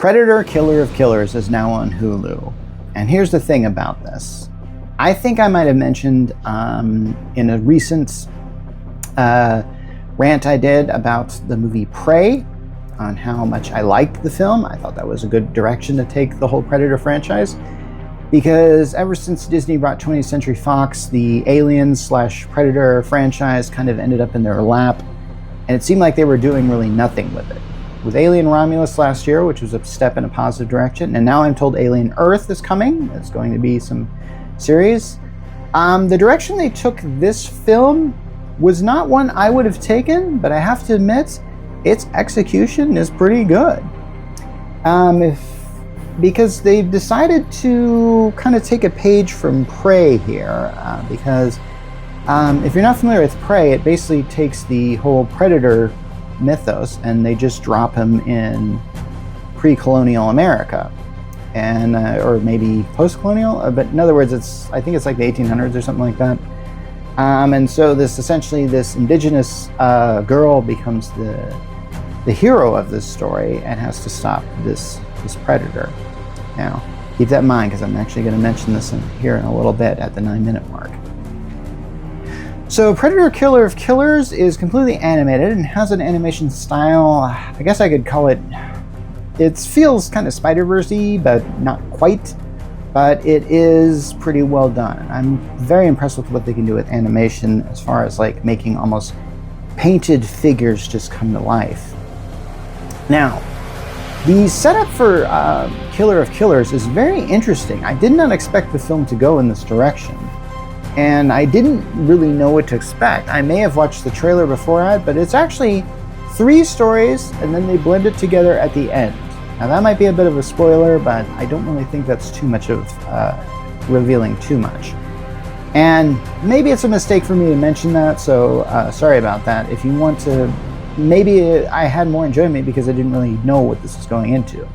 Predator Killer of Killers is now on Hulu. And here's the thing about this. I think I might have mentioned in a recent rant I did about the movie Prey, on how much I liked the film. I thought that was a good direction to take the whole Predator franchise, because ever since Disney brought 20th Century Fox, the Alien/Predator franchise kind of ended up in their lap, and it seemed like they were doing really nothing with it. With Alien Romulus last year, which was a step in a positive direction, and now I'm told Alien Earth is coming. It's going to be some series. The direction they took this film was not one I would have taken, but I have to admit, its execution is pretty good. Because they've decided to kind of take a page from Prey here, because if you're not familiar with Prey, it basically takes the whole Predator mythos and they just drop him in pre-colonial America, and or maybe post-colonial, but in other words, I think it's like the 1800s or something like that. And so this indigenous girl becomes the hero of this story and has to stop this predator. Now, keep that in mind, because I'm actually going to mention this here in a little bit at the 9-minute mark. So Predator Killer of Killers is completely animated and has an animation style, I guess I could call it feels kind of Spider-Verse-y, but not quite. But it is pretty well done. I'm very impressed with what they can do with animation, as far as like making almost painted figures just come to life. Now, the setup for Killer of Killers is very interesting. I did not expect the film to go in this direction, and I didn't really know what to expect. I may have watched the trailer before that, but it's actually 3 stories, and then they blend it together at the end. Now that might be a bit of a spoiler, but I don't really think that's too much of revealing too much. And maybe it's a mistake for me to mention that, so sorry about that. If you want to, maybe I had more enjoyment because I didn't really know what this was going into.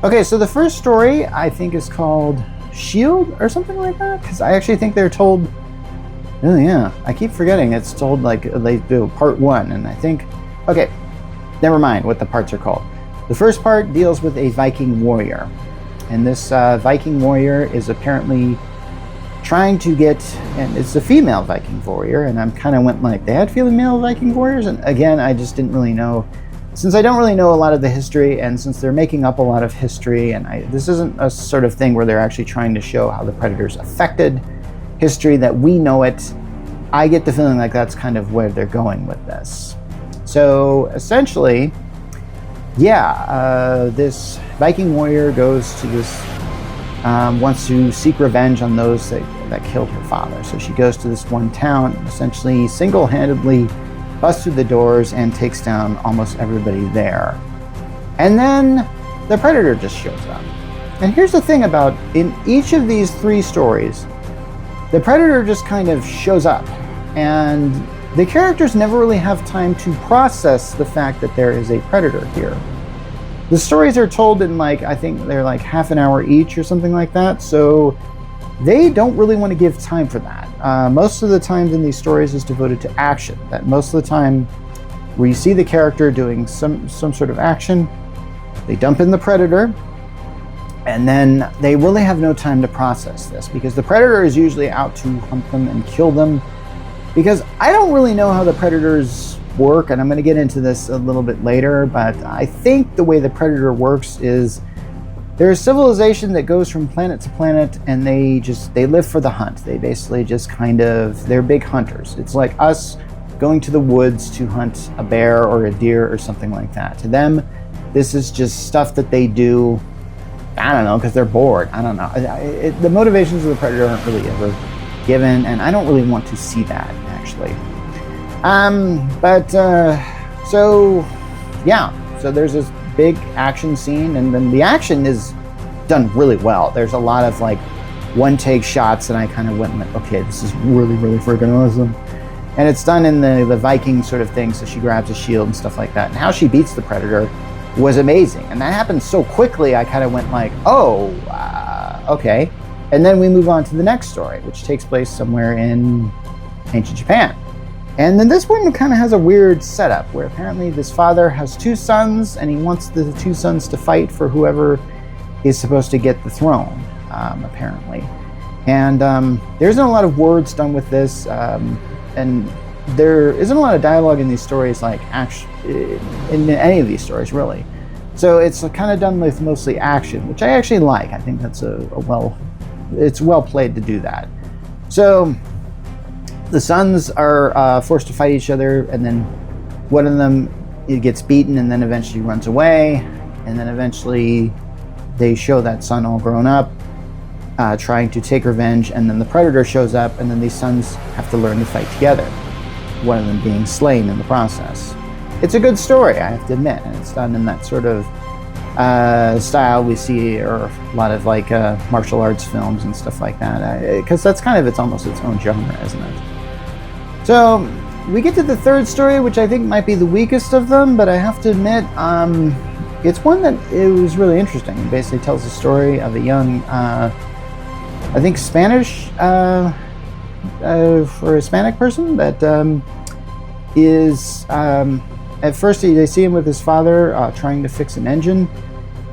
Okay, so the first story I think is called Shield or something like that, because I actually think they're told, oh yeah, I keep forgetting it's told like they do part 1, and I think, okay, never mind what the parts are called. The first part deals with a Viking warrior, and this Viking warrior is apparently trying to get, and it's a female Viking warrior, and I'm kind of went like, they had female Viking warriors? And again, I just didn't really know, since I don't really know a lot of the history, and since they're making up a lot of history, and this isn't a sort of thing where they're actually trying to show how the Predators affected history that we know it, I get the feeling like that's kind of where they're going with this. So essentially, this Viking warrior goes to this, wants to seek revenge on those that killed her father. So she goes to this one town, essentially single-handedly busts through the doors and takes down almost everybody there. And then the Predator just shows up. And here's the thing about, in each of these 3 stories, the Predator just kind of shows up, and the characters never really have time to process the fact that there is a Predator here. The stories are told in I think they're like half an hour each or something like that, so they don't really want to give time for that. Most of the times in these stories is devoted to action. That most of the time where you see the character doing some sort of action, they dump in the Predator, and then they really have no time to process this, because the Predator is usually out to hunt them and kill them. Because I don't really know how the Predators work, and I'm going to get into this a little bit later, but I think the way the Predator works is they're a civilization that goes from planet to planet, and they live for the hunt. They basically just they're big hunters. It's like us going to the woods to hunt a bear or a deer or something like that. To them, this is just stuff that they do, I don't know, because they're bored. I don't know. The motivations of the Predator aren't really ever given, and I don't really want to see that, actually. So there's this big action scene, and then the action is done really well. There's a lot of one-take shots, and I kind of went like, okay, this is really, really freaking awesome. And it's done in the Viking sort of thing, so she grabs a shield and stuff like that. And how she beats the Predator was amazing. And that happened so quickly, I kind of went like, okay. And then we move on to the next story, which takes place somewhere in ancient Japan. And then this one kind of has a weird setup where apparently this father has two sons and he wants the two sons to fight for whoever is supposed to get the throne, apparently. And there isn't a lot of words done with this, and there isn't a lot of dialogue in these stories, like in any of these stories, really. So it's kind of done with mostly action, which I actually like. I think that's it's well played to do that. So the sons are forced to fight each other, and then one of them gets beaten and then eventually runs away, and then eventually they show that son all grown up, trying to take revenge, and then the predator shows up, and then these sons have to learn to fight together, one of them being slain in the process. It's a good story, I have to admit, and it's done in that sort of style we see, or a lot of like martial arts films and stuff like that, because that's kind of it's almost its own genre, isn't it? So we get to the third story, which I think might be the weakest of them, but I have to admit, it's one that it was really interesting. It basically tells the story of a young, I think Spanish, for a Hispanic person that is, at first they see him with his father trying to fix an engine.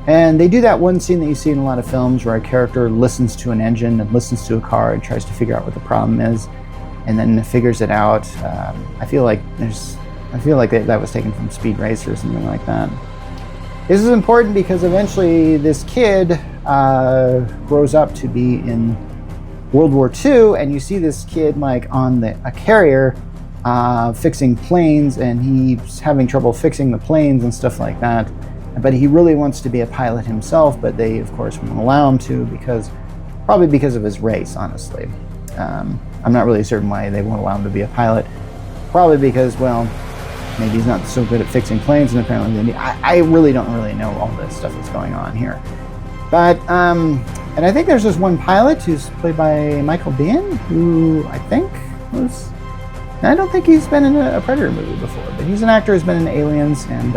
And they do that one scene that you see in a lot of films where a character listens to an engine and listens to a car and tries to figure out what the problem is, and then figures it out. I feel like that was taken from Speed Racer or something like that. This is important because eventually this kid grows up to be in World War II, and you see this kid like on a carrier fixing planes, and he's having trouble fixing the planes and stuff like that. But he really wants to be a pilot himself, but they of course won't allow him to, probably because of his race, honestly. I'm not really certain why they won't allow him to be a pilot. Probably because, well, maybe he's not so good at fixing planes, and apparently I really don't really know all this stuff that's going on here. But and I think there's this one pilot who's played by Michael Biehn, who I think was. I don't think he's been in a Predator movie before, but he's an actor who's been in Aliens and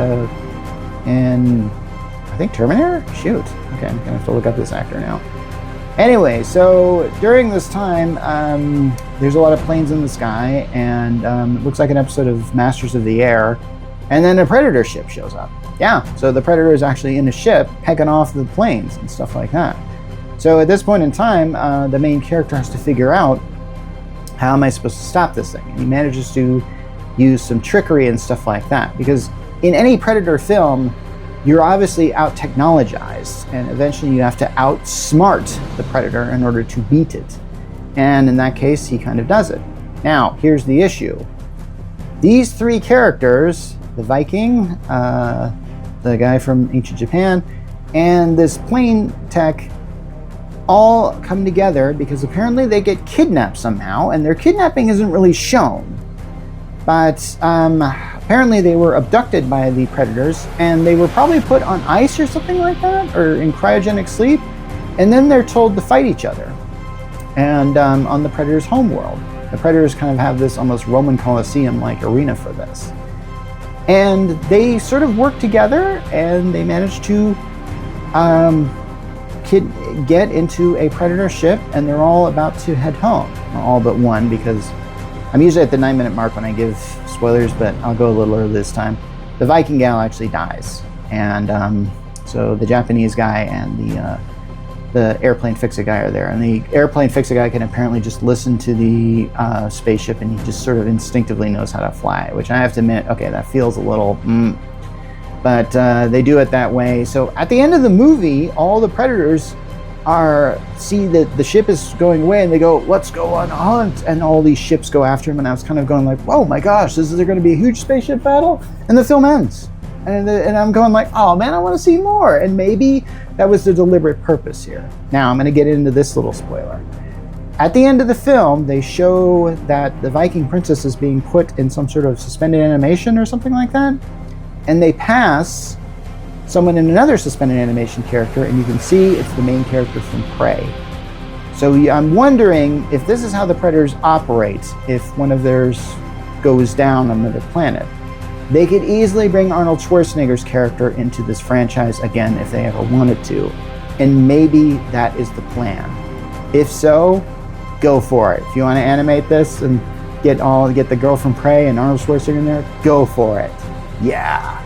I think Terminator? Shoot. Okay, I'm gonna have to look up this actor now. Anyway, so during this time, there's a lot of planes in the sky, and it looks like an episode of Masters of the Air, and then a Predator ship shows up. Yeah, so the Predator is actually in a ship pecking off the planes and stuff like that. So at this point in time, the main character has to figure out, how am I supposed to stop this thing? And he manages to use some trickery and stuff like that, because in any Predator film, you're obviously out-technologized, and eventually you have to outsmart the Predator in order to beat it. And in that case, he kind of does it. Now, here's the issue. These three characters, the Viking, the guy from ancient Japan, and this plane tech, all come together because apparently they get kidnapped somehow, and their kidnapping isn't really shown. But apparently they were abducted by the Predators, and they were probably put on ice or something like that, or in cryogenic sleep, and then they're told to fight each other. And on the Predators' homeworld, the Predators kind of have this almost Roman Colosseum-like arena for this. And they sort of work together, and they manage to get into a Predator ship, and they're all about to head home. All but one, because I'm usually at the 9-minute mark when I give spoilers, but I'll go a little early this time. The Viking gal actually dies, and so the Japanese guy and the airplane fix-it guy are there, and the airplane fix-it guy can apparently just listen to the spaceship, and he just sort of instinctively knows how to fly, which I have to admit, okay, that feels a little but they do it that way. So at the end of the movie, all the Predators see that the ship is going away, and they go, let's go on a hunt, and all these ships go after him, and I was kind of going like, oh my gosh, is there going to be a huge spaceship battle? And the film ends, and I'm going like, oh man, I want to see more. And maybe that was the deliberate purpose here. Now I'm going to get into this little spoiler. At the end of the film, they show that the Viking princess is being put in some sort of suspended animation or something like that, and they pass someone in another suspended animation character, and you can see it's the main character from Prey. So I'm wondering if this is how the Predators operate. If one of theirs goes down on another planet, they could easily bring Arnold Schwarzenegger's character into this franchise again if they ever wanted to, and maybe that is the plan. If so, go for it. If you want to animate this and get the girl from Prey and Arnold Schwarzenegger in there, go for it. Yeah.